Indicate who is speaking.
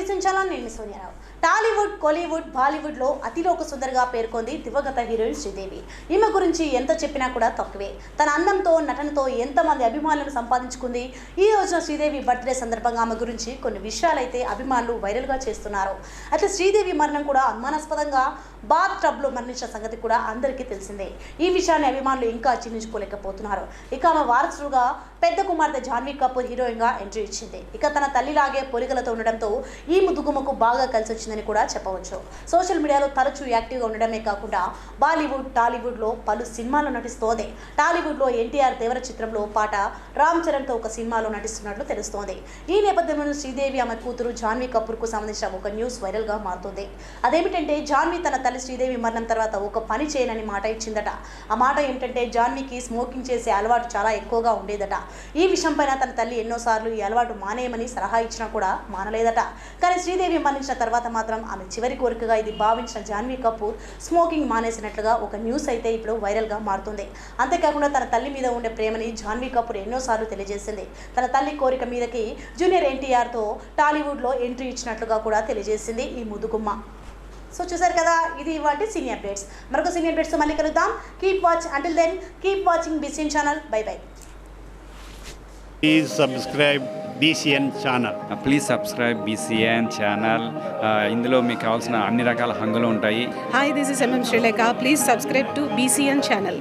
Speaker 1: బిసించాలని నేను సోనియారావు. టాలీవుడ్, కోలీవుడ్, బాలీవుడ్లో అతిలోక సుందరిగా పేర్కొంది దివంగత హీరోయిన్ శ్రీదేవి. ఈమె గురించి ఎంత చెప్పినా కూడా తక్కువే. తన అందంతో, నటనతో ఎంతమంది అభిమానులను సంపాదించుకుంది. ఈ రోజున శ్రీదేవి బర్త్డే సందర్భంగా ఆమె గురించి కొన్ని విషయాలైతే అభిమానులు వైరల్గా చేస్తున్నారు. అయితే శ్రీదేవి మరణం కూడా అనుమానాస్పదంగా బాత్ టబ్లో మరణించిన సంగతి కూడా అందరికీ తెలిసిందే. ఈ విషయాన్ని అభిమానులు ఇంకా జీర్ణించుకోలేకపోతున్నారు. ఇక ఆమె వారసులుగా పెద్ద కుమార్తె జాన్వీ కపూర్ హీరోయిన్గా ఎంట్రీ ఇచ్చింది. ఇక తన తల్లిలాగే పోలికలతో ఉండడంతో ఈ ముద్దుగుమ్మకు బాగా కలిసి వచ్చిందని కూడా చెప్పవచ్చు. సోషల్ మీడియాలో తరచూ యాక్టివ్గా ఉండడమే కాకుండా బాలీవుడ్, టాలీవుడ్లో పలు సినిమాల్లో నటిస్తోంది. టాలీవుడ్లో ఎన్టీఆర్ దేవర చిత్రంలో పాట రామ్ చరణ్తో ఒక సినిమాలో నటిస్తున్నట్లు తెలుస్తోంది. ఈ నేపథ్యంలో శ్రీదేవి ఆమె కూతురు జాన్వీ కపూర్కు సంబంధించిన ఒక న్యూస్ వైరల్గా మారుతుంది. అదేమిటంటే జాన్వీ తన తల్లి శ్రీదేవి మరణం తర్వాత ఒక పని చేయనని మాట ఇచ్చిందట. ఆ మాట ఏమిటంటే జాన్వీకి స్మోకింగ్ చేసే అలవాటు చాలా ఎక్కువగా ఉండేదట. ఈ విషయంపైన తన తల్లి ఎన్నోసార్లు ఈ అలవాటు మానేయమని సలహా ఇచ్చినా కూడా మానలేదట. కానీ శ్రీదేవి మరణించిన తర్వాత మాత్రం ఆమె చివరి కోరికగా ఇది భావించిన జాన్వీ కపూర్ స్మోకింగ్ మానేసినట్లుగా ఒక న్యూస్ అయితే ఇప్పుడు వైరల్గా మారుతుంది. అంతేకాకుండా తన తల్లి మీద ఉండే ప్రేమని జాన్వీ కపూర్ ఎన్నోసార్లు తెలియజేసింది. తన తల్లి కోరిక మీదకి జూనియర్ ఎన్టీఆర్తో టాలీవుడ్లో ఎంట్రీ ఇచ్చినట్లుగా కూడా తెలియజేసింది ఈ ముదుగుమ్మ. సో చూసారు కదా, ఇది ఇవాల్టి సినీ అప్డేట్స్. మరొక సినీ అప్డేట్స్ మళ్ళీ కలుద్దాం. Keep watch until then keep watching BCN channel. Bye bye.
Speaker 2: Please subscribe BCN channel.
Speaker 3: Please subscribe BCN channel. ఇందులో మీకు కావాల్సిన అన్ని రకాల హంగులు ఉంటాయి.
Speaker 4: Hi, this is MM Sri Lanka. Please subscribe to BCN channel.